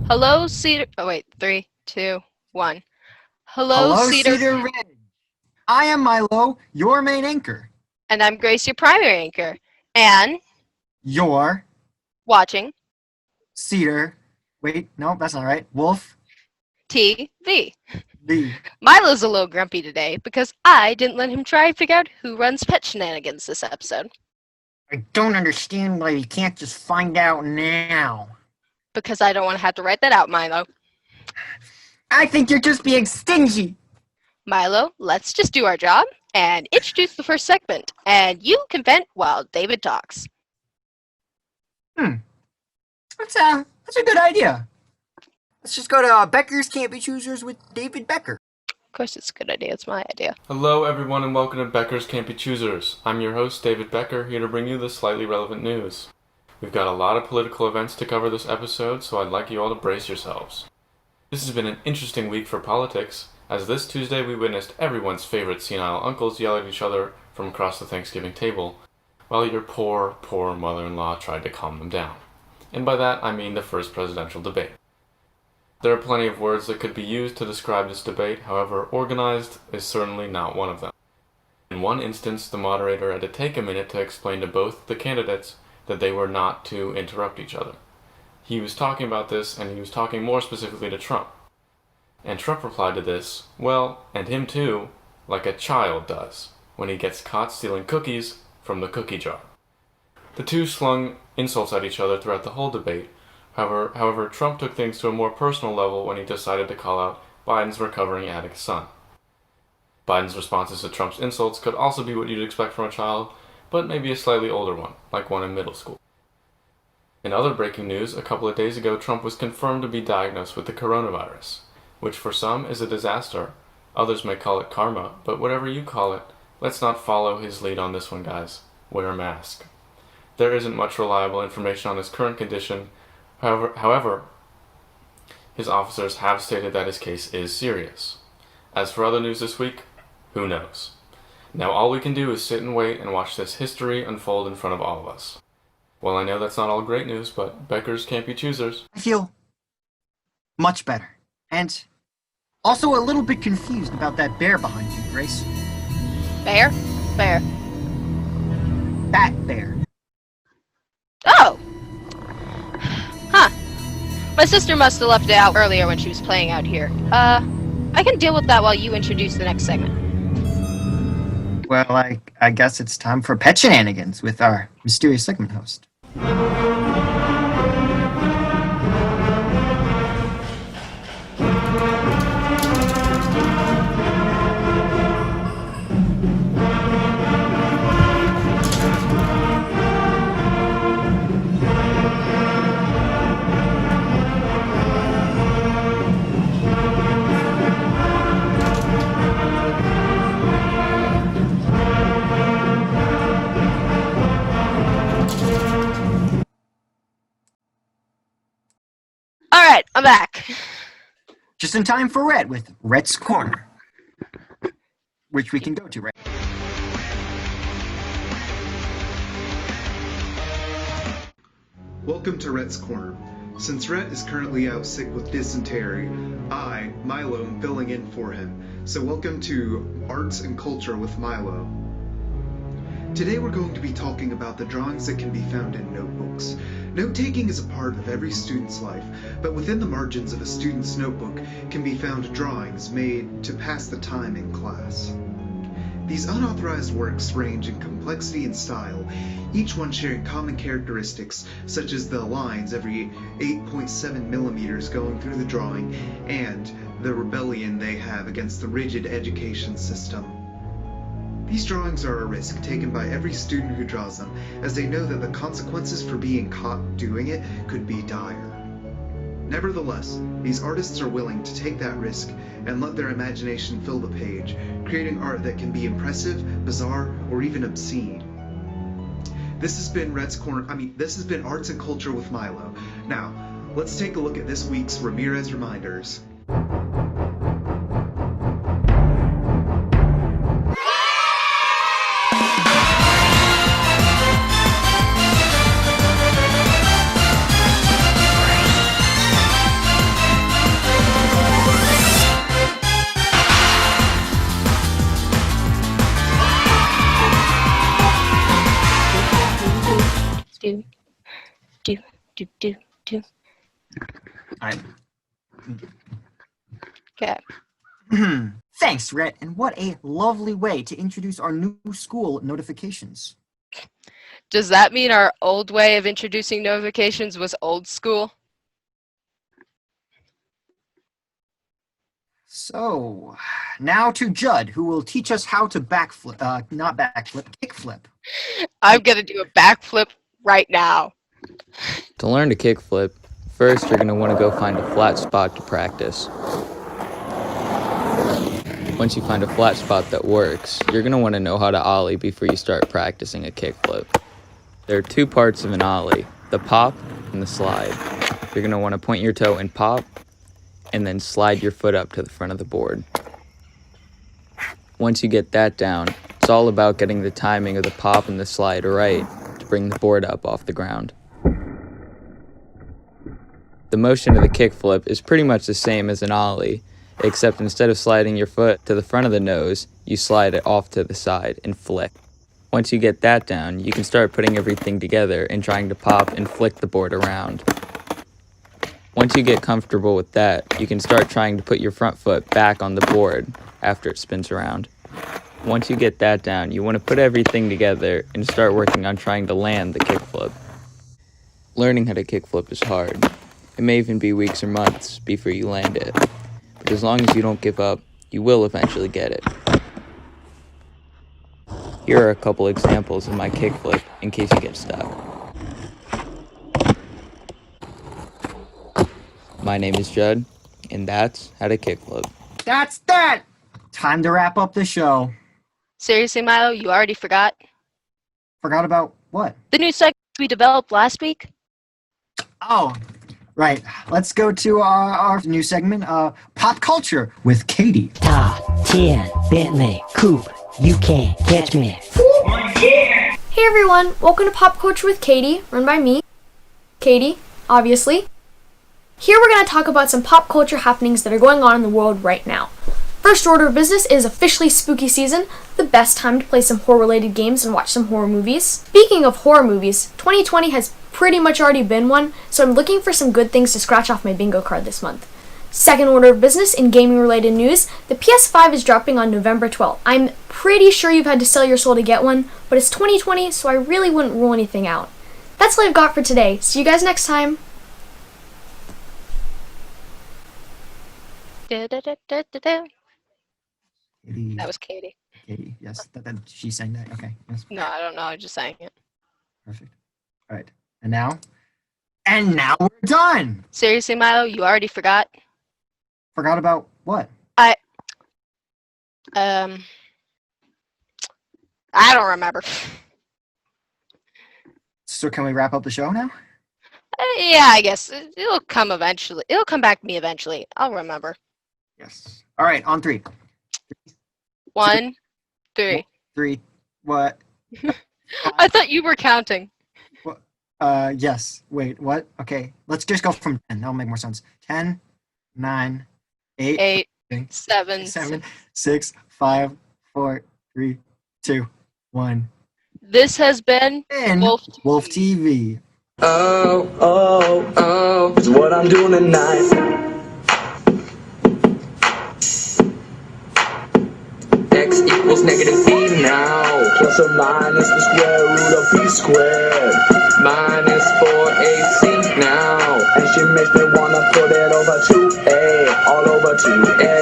Hello, Cedar. Oh, wait. Three, two, one. Hello, Hello, Cedar. Cedar Ridge. I am Milo, your main anchor. And I'm Grace, your primary anchor. And Your watching Cedar. Wait, no, that's not right. Wolf, TV. the. Milo's a little grumpy today because I didn't let him try and figure out who runs pet shenanigans this episode. I don't understand why you can't just find out now. Because I don't want to have to write that out, Milo. I think you're just being stingy. Milo, let's just do our job and introduce the first segment. And you can vent while David talks. That's a good idea. Let's just go to Becker's Can't Be Choosers with David Becker. Of course, it's a good idea. It's my idea. Hello, everyone, and welcome to Becker's Can't Be Choosers. I'm your host, David Becker, here to bring you the slightly relevant news. We've got a lot of political events to cover this episode, so I'd like you all to brace yourselves. This has been an interesting week for politics, as this Tuesday we witnessed everyone's favorite senile uncles yell at each other from across the Thanksgiving table, while your poor mother-in-law tried to calm them down. And by that, I mean the first presidential debate. There are plenty of words that could be used to describe this debate, however, organized is certainly not one of them. In one instance, the moderator had to take a minute to explain to both the candidates that they were not to interrupt each other. He was talking about this, and he was talking more specifically to Trump. And Trump replied to this, well, and him too, like a child does, when he gets caught stealing cookies from the cookie jar. The two slung insults at each other throughout the whole debate. However, Trump took things to a more personal level when he decided to call out Biden's recovering addict son. Biden's responses to Trump's insults could also be what you'd expect from a child, but maybe a slightly older one, like one in middle school. In other breaking news, a couple of days ago, Trump was confirmed to be diagnosed with the coronavirus, which for some is a disaster. Others may call it karma, but whatever you call it, let's not follow his lead on this one, guys. Wear a mask. There isn't much reliable information on his current condition. However, his officers have stated that his case is serious. As for other news this week, who knows? Now all we can do is sit and wait and watch this history unfold in front of all of us. Well, I know that's not all great news, but Beckers can't be choosers. I feel much better. And also a little bit confused about that bear behind you, Grace. Bear? Bear. That bear. Oh! Huh. My sister must have left it out earlier when she was playing out here. I can deal with that while you introduce the next segment. Well, I guess it's time for pet shenanigans with our mysterious segment host. Alright, I'm back. Just in time for Rhett with Rhett's Corner, which we can go to, right? Welcome to Rhett's Corner. Since Rhett is currently out sick with dysentery, I, Milo, am filling in for him. So welcome to Arts and Culture with Milo. Today we're going to be talking about the drawings that can be found in notebooks. Note-taking is a part of every student's life, but within the margins of a student's notebook can be found drawings made to pass the time in class. These unauthorized works range in complexity and style, each one sharing common characteristics such as the lines every 8.7 millimeters going through the drawing and the rebellion they have against the rigid education system. These drawings are a risk taken by every student who draws them, as they know that the consequences for being caught doing it could be dire. Nevertheless, these artists are willing to take that risk and let their imagination fill the page, creating art that can be impressive, bizarre, or even obscene. This has been this has been Arts and Culture with Milo. Now, let's take a look at this week's Ramirez Reminders. do, do, do, do, do. Alright. Okay. Thanks, Rhett, and what a lovely way to introduce our new school notifications. Does that mean our old way of introducing notifications was old school? So, now to Judd, who will teach us how to backflip, not backflip, kickflip. I'm gonna do a backflip right now. To learn to kickflip, first you're going to want to go find a flat spot to practice. Once you find a flat spot that works, you're going to want to know how to ollie before you start practicing a kickflip. There are two parts of an ollie, the pop and the slide. You're going to want to point your toe and pop, and then slide your foot up to the front of the board. Once you get that down, it's all about getting the timing of the pop and the slide right to bring the board up off the ground. The motion of the kickflip is pretty much the same as an ollie, except instead of sliding your foot to the front of the nose, you slide it off to the side and flick. Once you get that down, you can start putting everything together and trying to pop and flick the board around. Once you get comfortable with that, you can start trying to put your front foot back on the board after it spins around. Once you get that down, you want to put everything together and start working on trying to land the kickflip. Learning how to kickflip is hard. It may even be weeks or months before you land it. But as long as you don't give up, you will eventually get it. Here are a couple examples of my kickflip in case you get stuck. My name is Judd, and that's how to kickflip. That's that! Time to wrap up the show. Seriously, Milo, you already forgot? Forgot about what? The new segment we developed last week? Oh, right. Let's go to our new segment, Pop Culture with Katie. Top 10 Bentley Coupe. You can't catch me. Hey everyone, welcome to Pop Culture with Katie, run by me, Katie, obviously. Here we're going to talk about some pop culture happenings that are going on in the world right now. First order of business is officially spooky season, the best time to play some horror-related games and watch some horror movies. Speaking of horror movies, 2020 has pretty much already been one, so I'm looking for some good things to scratch off my bingo card this month. Second order of business in gaming-related news, the PS5 is dropping on November 12th. I'm pretty sure you've had to sell your soul to get one, but it's 2020, so I really wouldn't rule anything out. That's all I've got for today. See you guys next time. Da-da-da-da-da-da. Katie, That was Katie. Katie, yes. She sang that. Okay, yes. No, I don't know. I just sang it. Perfect. All right. And now we're done. Seriously, Milo, you already forgot? Forgot about what? I don't remember. So can we wrap up the show now? Yeah, I guess it'll come eventually. It'll come back to me eventually. I'll remember. Yes. All right, on 3. 1, 3. 3. What? I thought you were counting. Yes. Wait, what? Okay, let's just go from 10. That'll make more sense. 10, 9, 8, 8, 7. 7, 6, 5, 4, 3, 2, 1. This has been And Wolf TV. Oh, it's what I'm doing tonight. X equals negative b now. Plus or minus the square root of b squared. Minus 4ac now. And she makes me wanna put it over to a, all over to a.